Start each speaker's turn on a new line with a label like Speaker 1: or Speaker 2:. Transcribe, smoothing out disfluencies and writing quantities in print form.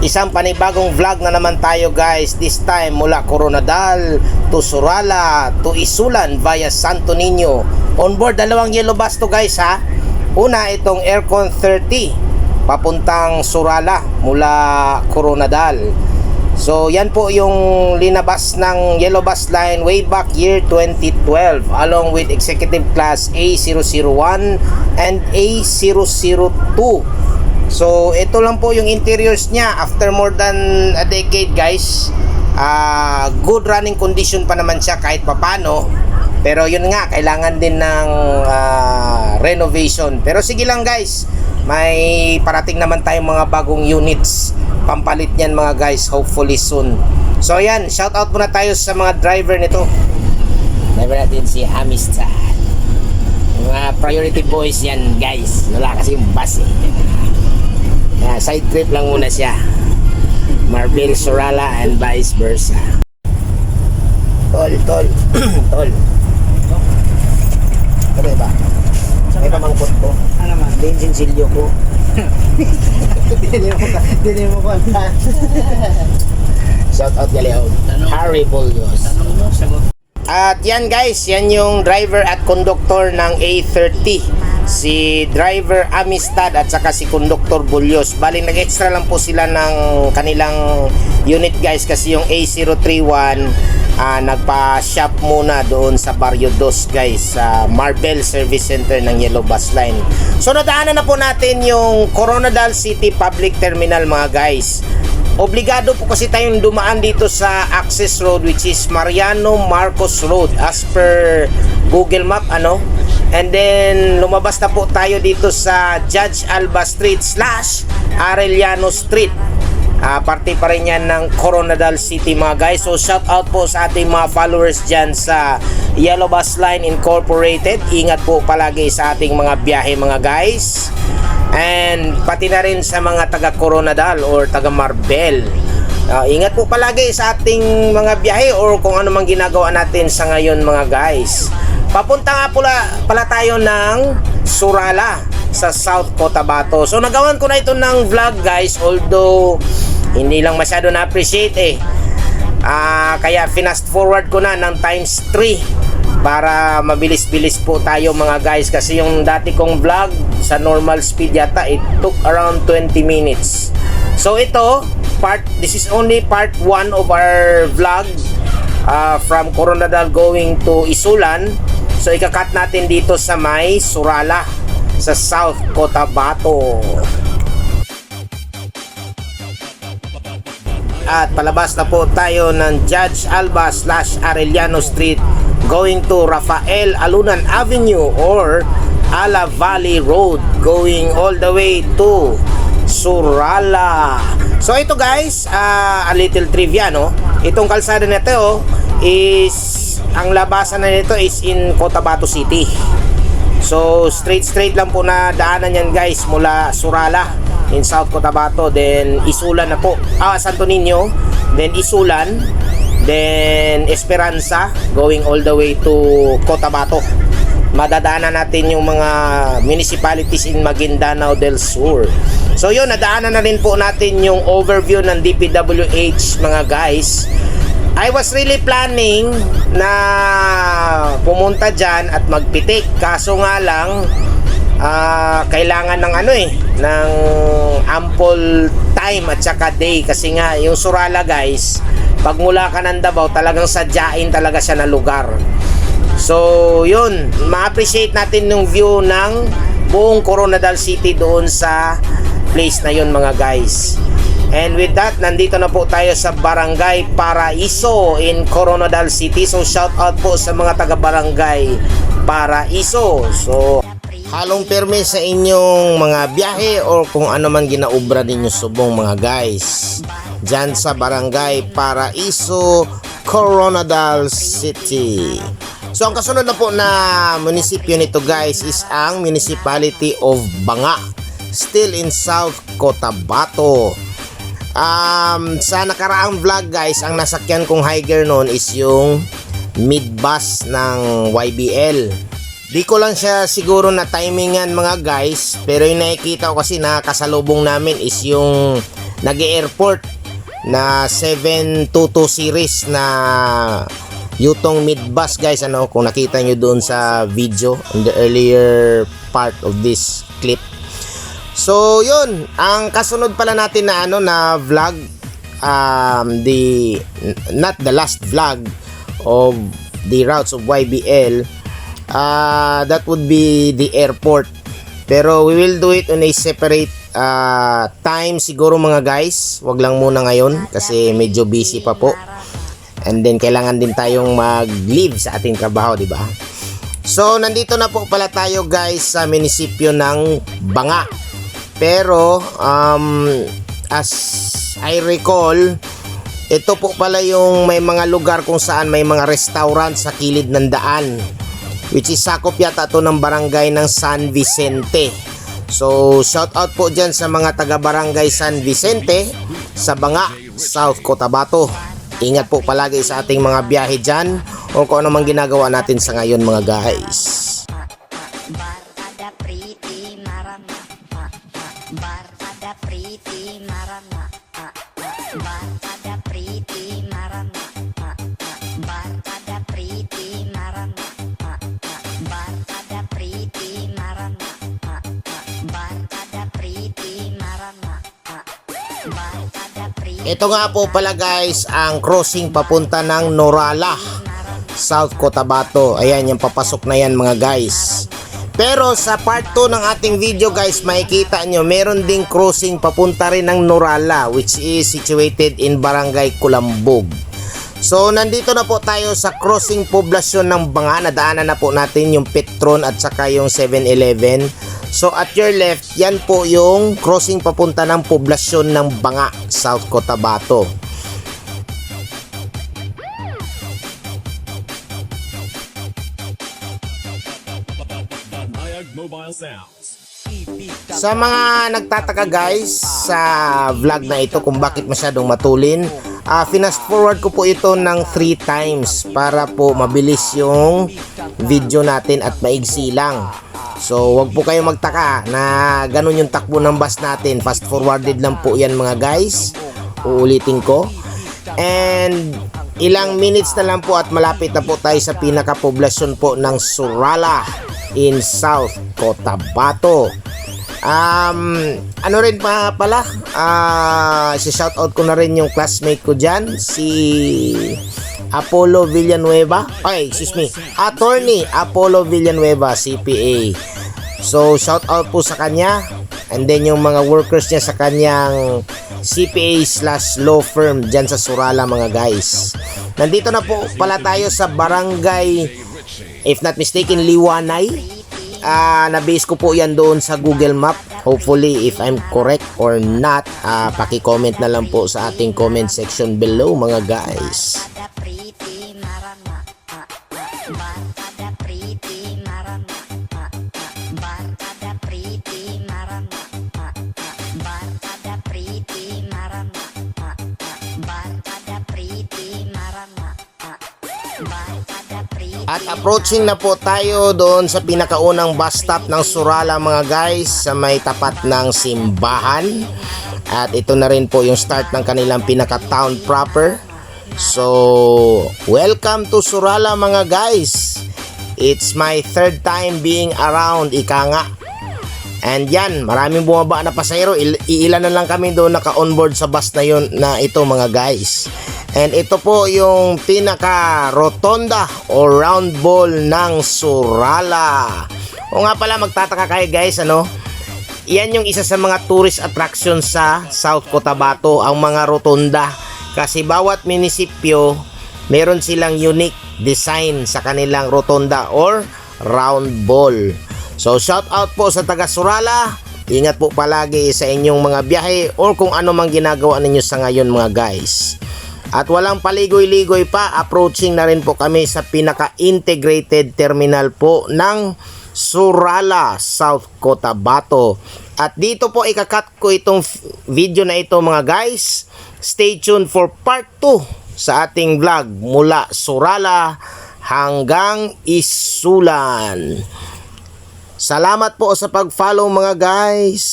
Speaker 1: Isang panibagong vlog na naman tayo guys. This time mula Coronadal to Surala to Isulan via Santo Niño. On board dalawang yellow bus to guys ha. Una itong Aircon 30 papuntang Surala mula Coronadal. So yan po yung linabas ng yellow bus line way back year 2012 along with executive class A001 and A002. So ito lang po yung interiors niya after more than a decade guys. Good running condition pa naman siya kahit papano. Pero yun nga, kailangan din ng renovation. Pero sige lang guys, may parating naman tayong mga bagong units. Pampalit niyan mga guys, hopefully soon. So yan, shout out muna tayo sa mga driver nito. Driver natin si Amistad. Mga priority boys yan guys. Wala kasi yung bus eh. Side trip lang muna siya. Marbel, Surala and vice versa. Tol. Tol. Ano ba? May pamangkot ko.
Speaker 2: Ano man?
Speaker 1: Bensinsilyo ko.
Speaker 2: Dili mo konta.
Speaker 1: Shout out Galeon. Harry Bolyos.
Speaker 2: Tanong mo, sagot.
Speaker 1: At yan guys, yan yung driver at conductor ng A30. Si driver Amistad at saka si conductor Bolyos. Bali nag-extra lang po sila ng kanilang unit guys kasi yung A031 nagpa-shop muna doon sa Barrio 2 guys sa Marbel Service Center ng Yellow Bus Line. So nadaanan na po natin yung Coronadal City Public Terminal mga guys. Obligado po kasi tayong dumaan dito sa access road which is Mariano Marcos Road as per Google Map ano. And then lumabas na po tayo dito sa Judge Alba Street / Arellano Street. Parte pa rin yan ng Coronadal City mga guys. So shout out po sa ating mga followers dyan sa Yellow Bus Line Incorporated. Ingat po palagi sa ating mga biyahe mga guys. And pati na rin sa mga taga Coronadal or taga Marbel. Ingat po palagi sa ating mga biyahe or kung ano mang ginagawa natin sa ngayon mga guys. Papunta nga pala tayo ng Surala sa South Cotabato. So nagawan ko na ito ng vlog guys, although hindi lang masyado na-appreciate eh. Kaya finast forward ko na ng times 3 para mabilis-bilis po tayo mga guys. Kasi yung dati kong vlog sa normal speed yata, it took around 20 minutes. So ito, this is only part 1 of our vlog from Coronadal going to Isulan. So ikakat natin dito sa may Surala sa South Cotabato. At palabas na po tayo ng Judge Alba / Arellano Street going to Rafael Alunan Avenue or Ala Valley Road going all the way to Surala. So ito guys, a little trivia no. Itong kalsada na ito is ang labasan na nito is in Cotabato City. So straight lang po na daanan yan guys mula Surala in South Cotabato, then Isulan na po, Santo Niño, then Isulan, then Esperanza going all the way to Cotabato. Madadaanan natin yung mga municipalities in Maguindanao del Sur. So yun, nadaanan na rin po natin yung overview ng DPWH mga guys. I was really planning na pumunta dyan at magpitik. Kaso nga lang, kailangan ng ng ample time at saka day. Kasi nga, yung Surala guys, pag mula ka ng Davao, talagang sadyain talaga siya na lugar. So, yun. Ma-appreciate natin yung view ng buong Coronadal City doon sa place na yun mga guys. And with that, nandito na po tayo sa Barangay Paraiso in Coronadal City. So shout out po sa mga taga Barangay Paraiso. So halong perme sa inyong mga biyahe or kung ano man ginaubra ninyo subong mga guys dyan sa Barangay Paraiso, Coronadal City. So ang kasunod na po na munisipyo nito guys is ang Municipality of Banga, still in South Cotabato. Sa nakaraang vlog guys, ang nasakyan kong hiker noon is yung mid-bus ng YBL. Di ko lang siya siguro na timingan mga guys, pero yung nakikita ko kasi na kasalubong namin is yung nag-airport na 722 series na Yutong Midbus guys, ano, kung nakita nyo doon sa video in the earlier part of this clip. So yun, ang kasunod pala natin na ano na vlog, not the last vlog of the routes of YBL, that would be the airport, pero we will do it on a separate time siguro mga guys. Wag lang muna ngayon kasi medyo busy pa po, and then kailangan din tayong mag-leave sa ating trabaho, di ba? So nandito na po pala tayo guys sa munisipyo ng Banga, pero as I recall, ito po pala yung may mga lugar kung saan may mga restaurant sa kilid ng daan, which is sakop yata to ng barangay ng San Vicente. So shout out po dyan sa mga taga barangay San Vicente sa Banga, South Cotabato. Ingat po palagi sa ating mga biyahe dyan o kung ano mang ginagawa natin sa ngayon mga guys.
Speaker 3: Barkada Priti Marama, Barkada Priti Marama, Barkada Priti Marama, Barkada Priti Marama, Barkada Priti Marama, Barkada Priti Marama, Barkada Priti.
Speaker 1: Ito nga po pala guys ang crossing papunta ng Norala, South Cotabato. Ayan, yung papasok na yan mga guys. Pero sa part 2 ng ating video guys, makikita nyo meron ding crossing papunta rin ng Norala, which is situated in Barangay Kulambog. So nandito na po tayo sa crossing poblasyon ng Banga. Nadaanan na po natin yung Petron at saka yung 7-Eleven. So at your left, yan po yung crossing papunta ng poblasyon ng Banga, South Cotabato. Sa mga nagtataka guys sa vlog na ito kung bakit masyadong matulin, finast forward ko po ito ng 3 times para po mabilis yung video natin at maigsi lang. So wag po kayong magtaka na ganun yung takbo ng bus natin. Fast forwarded lang po yan mga guys. Uulitin ko. And ilang minutes na lang po at malapit na po tayo sa pinakapoblasyon po ng Surala in South Cotabato. Ano rin pa pala, si-shoutout ko na rin yung classmate ko dyan, si Apollo Villanueva. Ay, excuse me, Attorney Apollo Villanueva, CPA. So, shoutout po sa kanya. And then yung mga workers niya sa kanyang CPA/law firm dyan sa Surala mga guys. Nandito na po pala tayo sa barangay, if not mistaken, Liwanay. Na-base ko po yan doon sa Google Map. Hopefully, if I'm correct or not, paki-comment na lang po sa ating comment section below mga guys.
Speaker 3: Barkada Priti Marama, Barkada Priti Marama, Barkada Priti Marama, Barkada Priti Marama, Barkada Priti Marama, Barkada Priti.
Speaker 1: At approaching na po tayo doon sa pinakaunang bus stop ng Surala mga guys, sa may tapat ng simbahan. At ito na rin po yung start ng kanilang pinaka-town proper. So, welcome to Surala mga guys. It's my 3rd time being around, ika nga. And yan, maraming bumaba na pasahero. Iilan na lang kami doon naka-onboard sa bus na yun na ito mga guys. And ito po yung pinaka-rotonda o round ball ng Surala. O nga pala, magtataka kayo guys, ano? Yan yung isa sa mga tourist attraction sa South Cotabato, ang mga rotonda. Kasi bawat munisipyo, meron silang unique design sa kanilang rotonda or round ball. So shout out po sa taga Surala. Ingat po palagi sa inyong mga biyahe or kung ano mang ginagawa ninyo sa ngayon mga guys. At walang paligoy-ligoy pa, approaching na rin po kami sa pinaka-integrated terminal po ng Surala, South Cotabato. At dito po ikakat ko itong video na ito mga guys. Stay tuned for part 2 sa ating vlog mula Surala hanggang Isulan. Salamat po sa pag-follow mga guys.